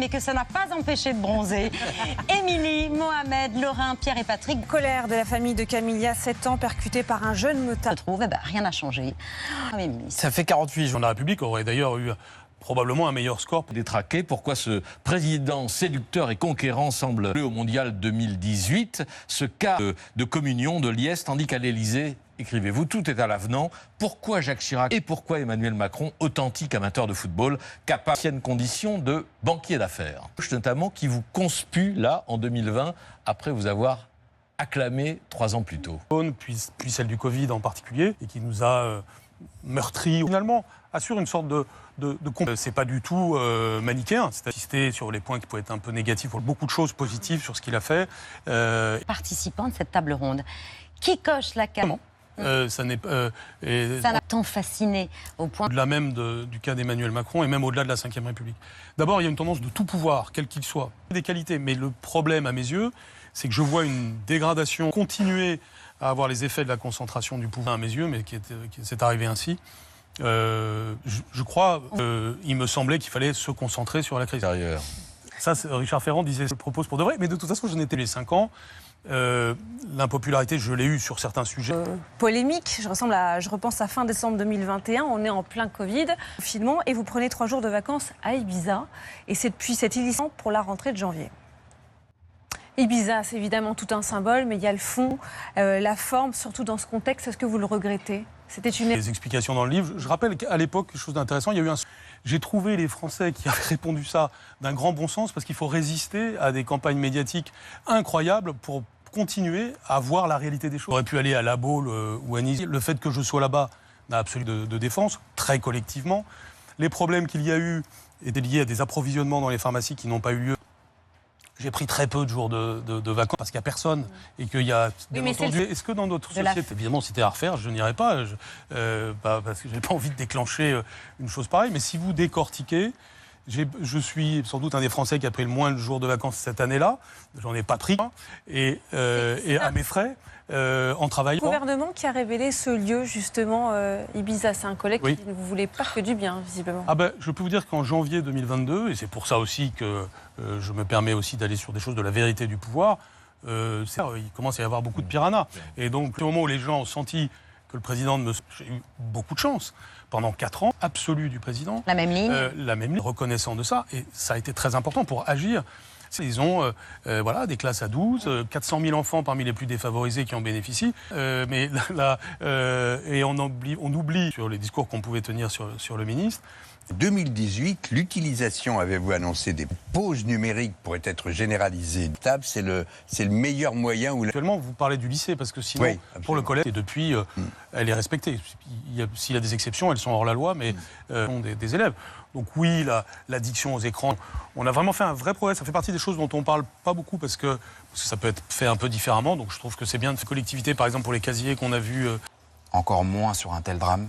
Mais que ça n'a pas empêché de bronzer. Émilie, Mohamed, Laurin, Pierre et Patrick. Colère de la famille de Camilla, 7 ans, percutée par un jeune motard. Rien n'a changé. Ça fait 48 jours. La République aurait d'ailleurs eu probablement un meilleur score. Détraqué, pourquoi ce président séducteur et conquérant semble au Mondial 2018, ce cas de communion, de liesse, tandis qu'à l'Élysée, écrivez-vous, tout est à l'avenant. Pourquoi Jacques Chirac et pourquoi Emmanuel Macron, authentique amateur de football, capable d'anciennes conditions de banquier d'affaires, notamment qui vous conspue là en 2020 après vous avoir acclamé 3 ans plus tôt. Puis celle du Covid en particulier, et qui nous a meurtris. Finalement, assure une sorte de c'est pas du tout manichéen. C'est insister sur les points qui pouvaient être un peu négatifs, pour beaucoup de choses positives sur ce qu'il a fait. Participants de cette table ronde, qui coche la case. Ça m'a tant fasciné au point. Au-delà même du cas d'Emmanuel Macron et même au-delà de la Ve République. D'abord, il y a une tendance de tout pouvoir, quel qu'il soit. Des qualités, mais le problème à mes yeux, c'est que je vois une dégradation continuer à avoir les effets de la concentration du pouvoir à mes yeux, mais qui s'est arrivé ainsi. Je crois, il me semblait qu'il fallait se concentrer sur la crise. Ça, Richard Ferrand disait, je le propose pour de vrai, mais de toute façon, je n'étais les 5 ans. L'impopularité, je l'ai eue sur certains sujets. Polémique, je repense à fin décembre 2021, on est en plein Covid, confinement, et vous prenez 3 jours de vacances à Ibiza, et c'est depuis cet illicite pour la rentrée de janvier. Ibiza, c'est évidemment tout un symbole, mais il y a le fond, la forme, surtout dans ce contexte. Est-ce que vous le regrettez? C'était une... Les explications dans le livre. Je rappelle qu'à l'époque, quelque chose d'intéressant, il y a eu j'ai trouvé les Français qui avaient répondu ça d'un grand bon sens, parce qu'il faut résister à des campagnes médiatiques incroyables pour continuer à voir la réalité des choses. J'aurais pu aller à La Baule ou à Nice. Le fait que je sois là-bas n'a absolument de défense, très collectivement. Les problèmes qu'il y a eu étaient liés à des approvisionnements dans les pharmacies qui n'ont pas eu lieu. J'ai pris très peu de jours de vacances parce qu'il n'y a personne et qu'il y a, bien entendu... Est-ce que dans notre société, évidemment, si c'était à refaire, je n'irais pas, parce que je n'ai pas envie de déclencher une chose pareille, mais si vous décortiquez, je suis sans doute un des Français qui a pris le moins de jours de vacances cette année-là, j'en ai pas pris, et à mes frais, en travaillant. Le gouvernement qui a révélé ce lieu, justement, Ibiza, c'est un collègue qui ne vous voulait pas que du bien, visiblement. Je peux vous dire qu'en janvier 2022, et c'est pour ça aussi que je me permets aussi d'aller sur des choses de la vérité du pouvoir, il commence à y avoir beaucoup de piranhas. Et donc, au moment où les gens ont senti que le président j'ai eu beaucoup de chance. Pendant 4 ans, absolu du président. La même ligne. La même ligne, reconnaissant de ça. Et ça a été très important pour agir. Ils ont des classes à 12, 400 000 enfants parmi les plus défavorisés qui en bénéficient. Et on oublie sur les discours qu'on pouvait tenir sur le ministre. 2018, l'utilisation, avez-vous annoncé, des pauses numériques pourrait être généralisée. C'est le meilleur moyen où... Actuellement, vous parlez du lycée, parce que sinon, pour le collège, et depuis, elle est respectée. S'il y a des exceptions, elles sont hors la loi, mais des élèves. Donc oui, l'addiction aux écrans, on a vraiment fait un vrai progrès. Ça fait partie des choses dont on ne parle pas beaucoup, parce que ça peut être fait un peu différemment. Donc je trouve que c'est bien de faire collectivité, par exemple, pour les casiers qu'on a vus. Encore moins sur un tel drame.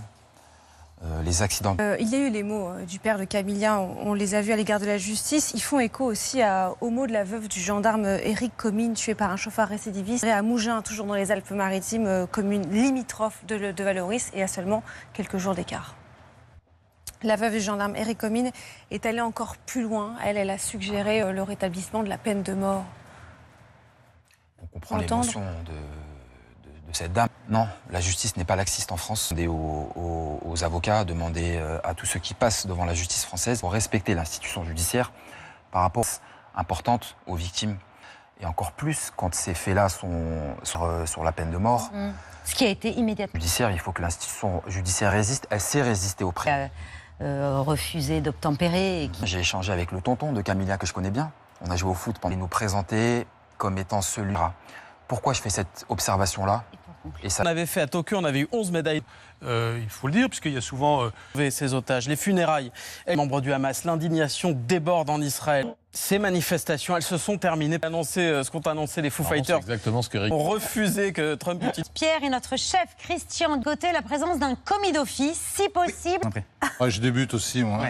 Les accidents. Il y a eu les mots du père de Camilla, on les a vus à l'égard de la justice. Ils font écho aussi aux mots de la veuve du gendarme Éric Comines, tué par un chauffard récidiviste à Mougins, toujours dans les Alpes-Maritimes, commune limitrophe de Vallauris, et à seulement quelques jours d'écart. La veuve du gendarme Éric Comines est allée encore plus loin. Elle a suggéré le rétablissement de la peine de mort. On comprend l'émotion de cette dame. Non, la justice n'est pas laxiste en France. Demander aux avocats, demander à tous ceux qui passent devant la justice française pour respecter l'institution judiciaire par rapport importante aux victimes. Et encore plus quand ces faits-là sont sur la peine de mort. Ce qui a été immédiatement. Judiciaire, il faut que l'institution judiciaire résiste. Elle sait résister au prix. Refusé d'obtempérer. J'ai échangé avec le tonton de Camilla que je connais bien. On a joué au foot pendant nous présenter comme étant celui-là. Pourquoi je fais cette observation-là? Et ça... On avait fait à Tokyo, on avait eu 11 médailles. Il faut le dire, puisqu'il y a souvent... Ces otages, les funérailles, les membres du Hamas, l'indignation déborde en Israël. Ces manifestations, elles se sont terminées. Ce qu'ont annoncé les Foo Fighters. C'est exactement ce que Rick... ont refusé que Trump utilise. Pierre et notre chef Christian Gauthier, la présence d'un commis d'office, si possible. Je débute aussi, moi.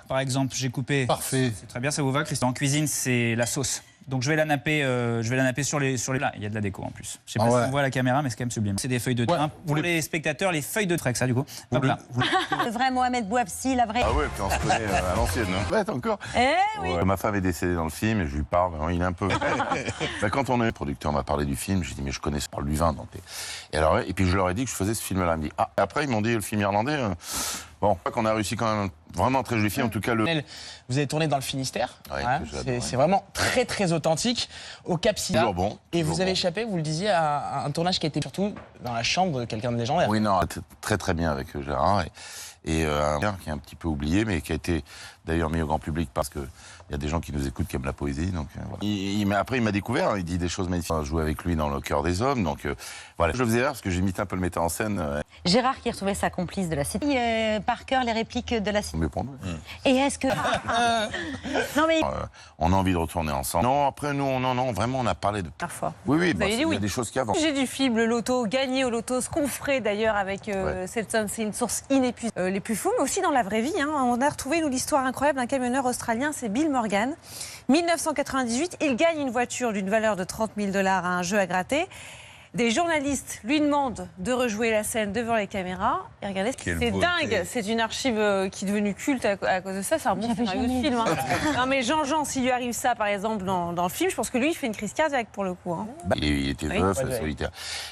Par exemple, j'ai coupé... Parfait. C'est très bien, ça vous va, Christian? En cuisine, c'est la sauce. Donc je vais la napper sur les là. Il y a de la déco en plus. Je sais pas si on voit à la caméra, mais c'est quand même sublime. C'est des feuilles de thym. Pour les spectateurs, les feuilles de trek, ça du coup. Hop là. Le vrai Mohamed Bouafsi, la vraie. Ah ouais, puis on se connaît à l'ancienne. Ouais, encore. Eh oui. Ma femme est décédée dans le film et je lui parle, il est un peu... Quand on est le producteur m'a parlé du film, j'ai dit mais je connais ce par Luvin. Et puis je leur ai dit que je faisais ce film-là. Ils me dit après ils m'ont dit le film irlandais. Bon, qu'on a réussi quand même vraiment très joli film, en tout cas le... Vous avez tourné dans le Finistère, Ouais, hein, c'est vraiment très très authentique, au Cap Sida. Toujours bon. Et vous avez bon. échappé, vous le disiez, à un tournage qui était surtout dans la chambre de quelqu'un de légendaire. Oui, non, très très bien avec Gérard. Et un gars qui est un petit peu oublié, mais qui a été d'ailleurs mis au grand public parce qu'il y a des gens qui nous écoutent qui aiment la poésie. Donc, voilà. Après, il m'a découvert, il dit des choses magnifiques. Je jouais avec lui dans Le Cœur des Hommes. Donc voilà, je le faisais rire parce que j'imite un peu le metteur en scène. Gérard qui retrouvait sa complice de la cité. Par cœur, les répliques de la cité. Mais pour nous. Et est-ce que... Non mais... On a envie de retourner ensemble. Non, après, nous, non, vraiment, on a parlé de... Parfois. Oui, avez dit il y oui. a des choses qui avancent. J'ai du film, le loto, gagné au loto, ce qu'on ferait d'ailleurs avec cette somme, c'est une source inépuisable. Les plus fous, mais aussi dans la vraie vie. Hein. On a retrouvé l'histoire incroyable d'un camionneur australien, c'est Bill Morgan. 1998, il gagne une voiture d'une valeur de 30 000 $ à un jeu à gratter. Des journalistes lui demandent de rejouer la scène devant les caméras. Et regardez, c'est dingue. C'est une archive qui est devenue culte à cause de ça. C'est un bon scénario de film. Hein. Non mais Jean, s'il lui arrive ça, par exemple, dans le film, je pense que lui, il fait une crise cardiaque pour le coup. Hein. Il était veuf, solitaire.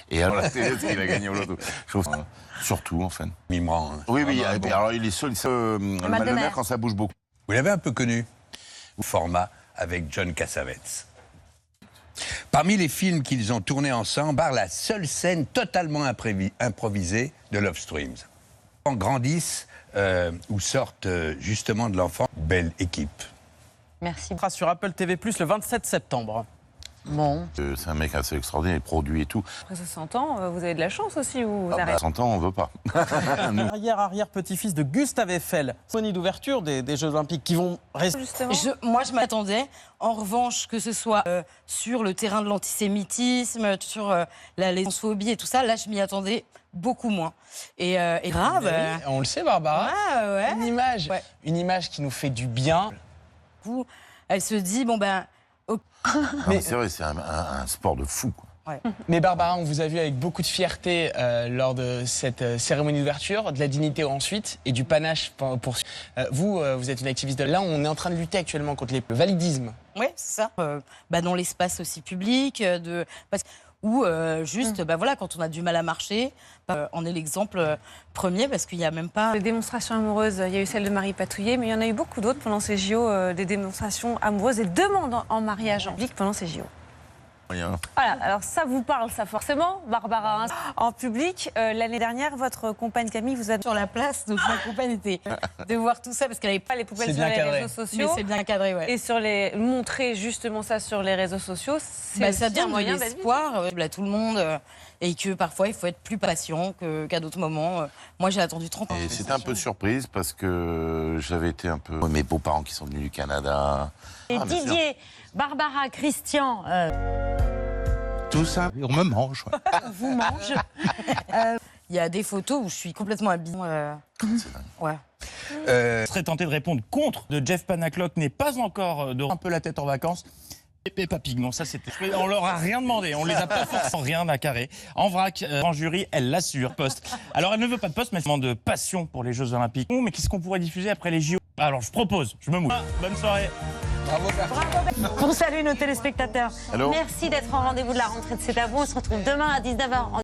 Et alors, la télé, il a gagné au loto. Je trouve surtout, en fait. Mimran. Hein. Oui, alors il est seul. Le mal de mer quand ça bouge beaucoup. Vous l'avez un peu connu. Format avec John Cassavetes. Parmi les films qu'ils ont tournés ensemble, par la seule scène totalement improvisée de Love Streams. En grandissent ou sortent justement de l'enfant. Belle équipe. Merci. On sera sur Apple TV+, le 27 septembre. Bon. C'est un mec assez extraordinaire, il produit et tout. Après 60 ans, vous avez de la chance aussi ou vous À arrêtez 100 ans, on veut pas. Arrière-petit-fils de Gustave Eiffel. Cérémonie d'ouverture des Jeux Olympiques qui vont rester... Justement. Moi, je m'attendais, en revanche, que ce soit sur le terrain de l'antisémitisme, sur la lésbianisme et tout ça, là, je m'y attendais beaucoup moins. Et grave. On le sait, Barbara. Ouais. Une image qui nous fait du bien. Elle se dit, bon ben... Mais c'est vrai, c'est un sport de fou, quoi. Ouais. Mais Barbara, on vous a vu avec beaucoup de fierté lors de cette cérémonie d'ouverture, de la dignité ensuite et du panache pour... Vous êtes une activiste. Là, on est en train de lutter actuellement contre le validisme. Oui, c'est ça. Dans l'espace aussi public, ou juste, voilà, quand on a du mal à marcher, on est l'exemple premier parce qu'il n'y a même pas... Les démonstrations amoureuses, il y a eu celle de Marie Patouillet, mais il y en a eu beaucoup d'autres pendant ces JO, des démonstrations amoureuses et demandes en mariage en public pendant ces JO. Rien. Voilà, alors ça vous parle, ça forcément, Barbara. Hein. En public, l'année dernière, votre compagne Camille vous a... Sur la place, donc ma compagne était de voir tout ça parce qu'elle n'avait pas les poubelles C'est sur bien les cadré. réseaux sociaux. Mais c'est bien cadré, ouais. Et sur montrer justement ça sur les réseaux sociaux, c'est ça aussi un donne moyen de l'espoir à tout le monde et que parfois il faut être plus patient qu'à d'autres moments. Moi j'ai attendu 30 ans. Et c'était un peu de surprise parce que j'avais été un peu... Mes beaux-parents qui sont venus du Canada. Et Didier, Barbara, Christian... Tout ça, on me mange. vous mange. Il y a des photos où je suis complètement habillée. Ouais. Je serais tenté de répondre contre de Jeff Panaclock n'est pas encore un peu la tête en vacances. Et Peppa Pig, non, ça c'était... On leur a rien demandé, on les a pas forcément rien à carrer. En vrac, en jury, elle l'assure, poste. Alors elle ne veut pas de poste, mais elle demande de passion pour les Jeux Olympiques. Mais qu'est-ce qu'on pourrait diffuser après les JO? Alors je propose, je me mouille. Bonne soirée. On salue nos téléspectateurs. Hello. Merci d'être en rendez-vous de la rentrée de C'est à vous. On se retrouve demain à 19h.